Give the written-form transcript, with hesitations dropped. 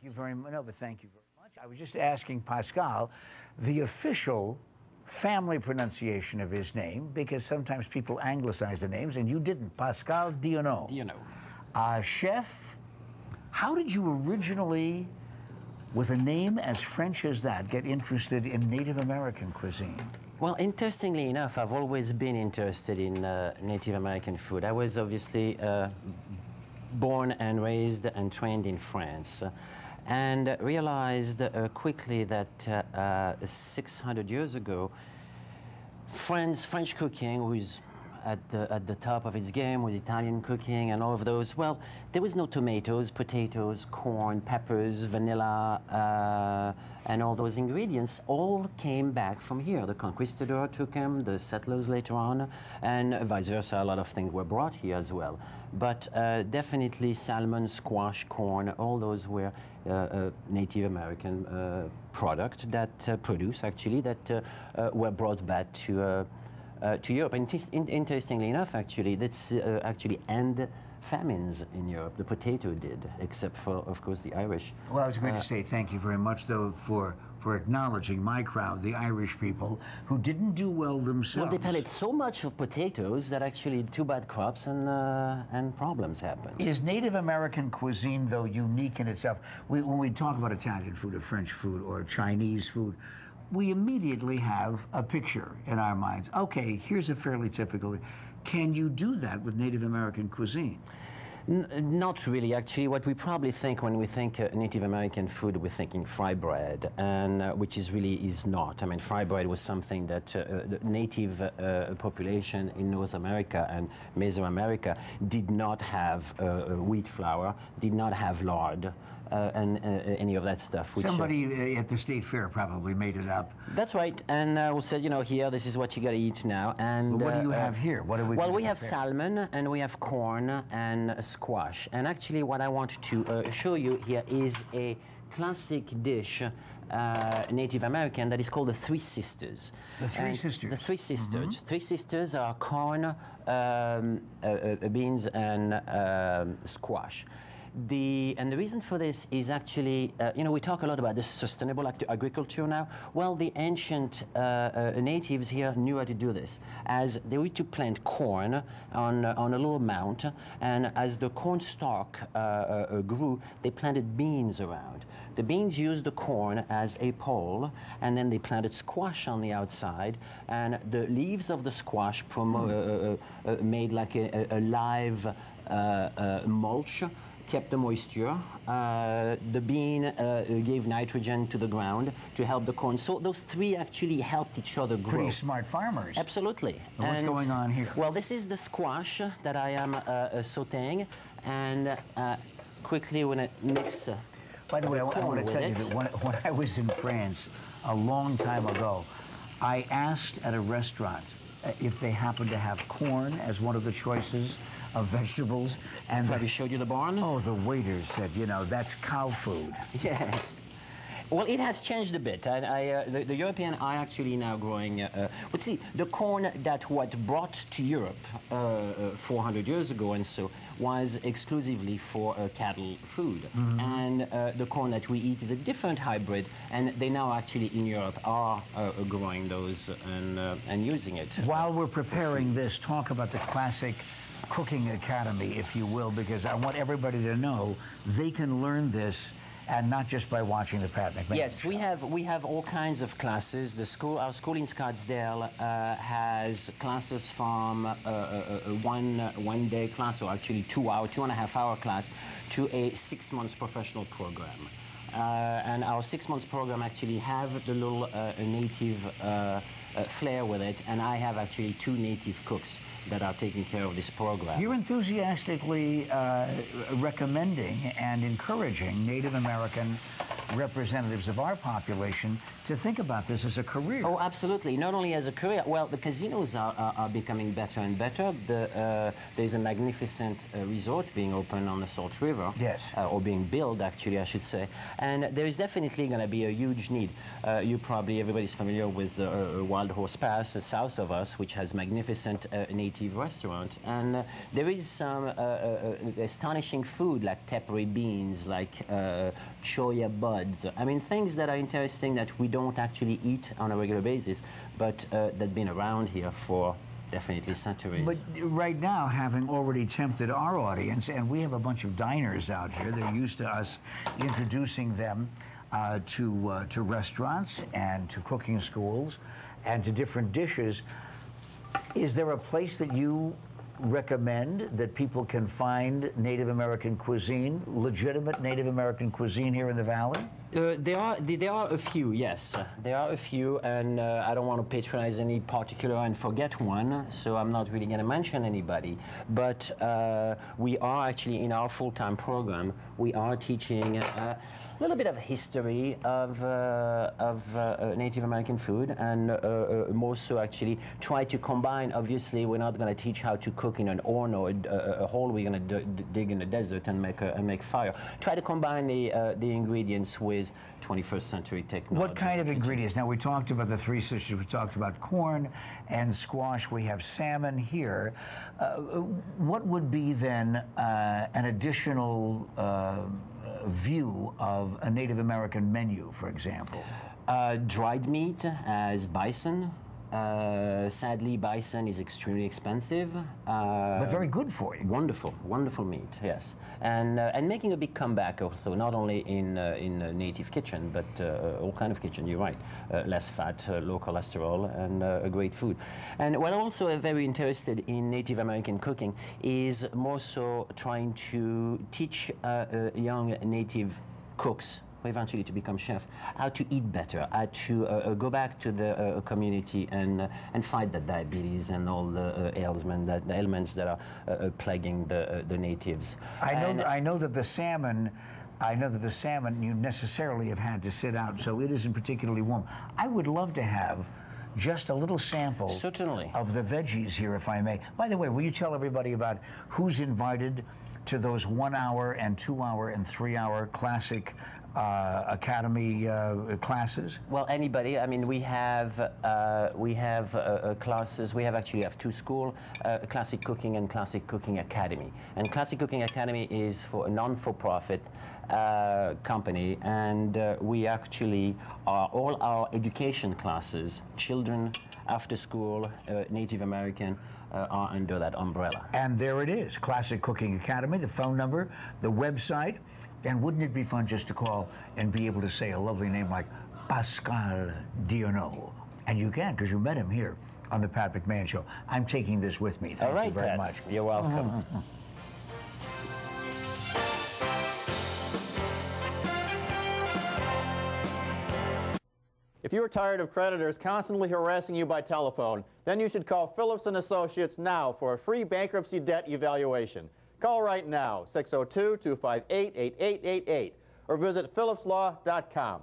you very much. No, but thank you very much. I was just asking Pascal the official family pronunciation of his name, because sometimes people anglicize the names, and you didn't. Pascal Dionot. Dionot. Chef, how did you originally, with a name as French as that, get interested in Native American cuisine? Well, interestingly enough, I've always been interested in Native American food. I was obviously born and raised and trained in France, and realized quickly that 600 years ago, French cooking was at the top of its game, with Italian cooking and all of those. Well, there was no tomatoes, potatoes, corn, peppers, vanilla, and all those ingredients all came back from here. The conquistador took them, the settlers later on, and vice versa. A lot of things were brought here as well. But definitely salmon, squash, corn, all those were Native American product that produce actually that were brought back to Europe. And interestingly enough, actually, that's actually end famines in Europe. The potato did, except for, of course, the Irish. Well, I was going to say thank you very much, though, for acknowledging my crowd, the Irish people, who didn't do well themselves. Well, they planted so much of potatoes that actually two bad crops and problems happened. Is Native American cuisine, though, unique in itself? When we talk about Italian food or French food or Chinese food, we immediately have a picture in our minds. Okay, here's a fairly typical. Can you do that with Native American cuisine? Not really, actually. What we probably think when we think Native American food, we're thinking fry bread, and which is not. I mean, fry bread was something that the native population in North America and Mesoamerica did not have wheat flour, did not have lard, and any of that stuff. Which, somebody at the state fair probably made it up. That's right, and we said, you know, here, this is what you got to eat now. And what do you have here? What are we? Well, we have salmon, and we have corn, and squash. And actually what I want to show you here is a classic dish, Native American, that is called the Three Sisters. The Three Sisters? The Three Sisters. Mm-hmm. Three Sisters are corn, beans, and squash. And the reason for this is actually, you know, we talk a lot about this sustainable agriculture now. Well, the ancient natives here knew how to do this, as they were to plant corn on a little mount, and as the corn stalk grew, they planted beans around. The beans used the corn as a pole, and then they planted squash on the outside, and the leaves of the squash made like a live mulch, kept the moisture. The bean gave nitrogen to the ground to help the corn. So those three actually helped each other grow. Pretty smart farmers. Absolutely. And what's going on here? Well, this is the squash that I am sauteing, and quickly when it mix. By the way, I want to tell you that when I was in France a long time ago, I asked at a restaurant if they happened to have corn as one of the choices of vegetables, and have you showed you the barn? Oh, the waiter said, you know, that's cow food. Yeah. Well, it has changed a bit. The European are actually now growing. But see, the corn that was brought to Europe 400 years ago and so was exclusively for cattle food. Mm-hmm. And the corn that we eat is a different hybrid, and they now actually in Europe are growing those and using it. While we're preparing this, talk about the classic Cooking Academy, if you will, because I want everybody to know they can learn this, and not just by watching the Pat McMahon. Yes, we have all kinds of classes. Our school in Scottsdale has classes from a one-day class, or actually 2.5-hour class, to a 6-month professional program. And our 6-month program actually have the little native flair with it, and I have actually 2 native cooks that are taking care of this program. You're enthusiastically recommending and encouraging Native American representatives of our population to think about this as a career. Oh, absolutely. Not only as a career. Well, the casinos are becoming better and better. There's a magnificent resort being opened on the Salt River. Yes. Or being built, actually, I should say. And there is definitely going to be a huge need. Everybody's familiar with Wild Horse Pass south of us, which has magnificent native restaurant. And there is some astonishing food like tepary beans, like choya buds. I mean, things that are interesting that we don't actually eat on a regular basis, but that've been around here for definitely centuries. But right now, having already tempted our audience, and we have a bunch of diners out here, they're used to us introducing them to restaurants and to cooking schools and to different dishes. Is there a place that you recommend that people can find Native American cuisine, legitimate Native American cuisine here in the Valley? There are a few, yes. There are a few, and I don't want to patronize any particular and forget one, so I'm not really going to mention anybody. But we are actually, in our full-time program, we are teaching a little bit of history of Native American food, and more so actually try to combine. Obviously, we're not going to teach how to cook in an urn or a hole we're going to dig in the desert and make fire. Try to combine the ingredients with 21st century technology. What kind of ingredients? Now, we talked about the Three Sisters, we talked about corn and squash, we have salmon here. What would be then an additional view of a Native American menu, for example? Dried meat as bison. Sadly, bison is extremely expensive. But very good for you. Wonderful, wonderful meat, yes. And making a big comeback also, not only in a native kitchen, but all kind of kitchen, you're right. Less fat, low cholesterol, and a great food. And what I'm also very interested in Native American cooking is more so trying to teach young native cooks eventually to become chef, how to eat better, how to go back to the community and fight the diabetes and all the ailments that are plaguing the natives. I know that the salmon you necessarily have had to sit out, so it isn't particularly warm. I would love to have just a little sample certainly of the veggies here, if I may. By the way, will you tell everybody about who's invited to those 1 hour and 2 hour and 3 hour classic academy classes? Well, anybody. I mean, we have classes. We actually have two schools: Classic Cooking and Classic Cooking Academy. And Classic Cooking Academy is for a non-for-profit company, and we actually are all our education classes, children, after school, Native American, are under that umbrella. And there it is, Classic Cooking Academy, the phone number, the website. And wouldn't it be fun just to call and be able to say a lovely name like Pascal Dionot? And you can, because you met him here on the Pat McMahon Show. I'm taking this with me. Thank you very much. You're welcome. If you are tired of creditors constantly harassing you by telephone, then you should call Phillips & Associates now for a free bankruptcy debt evaluation. Call right now, 602-258-8888, or visit phillipslaw.com.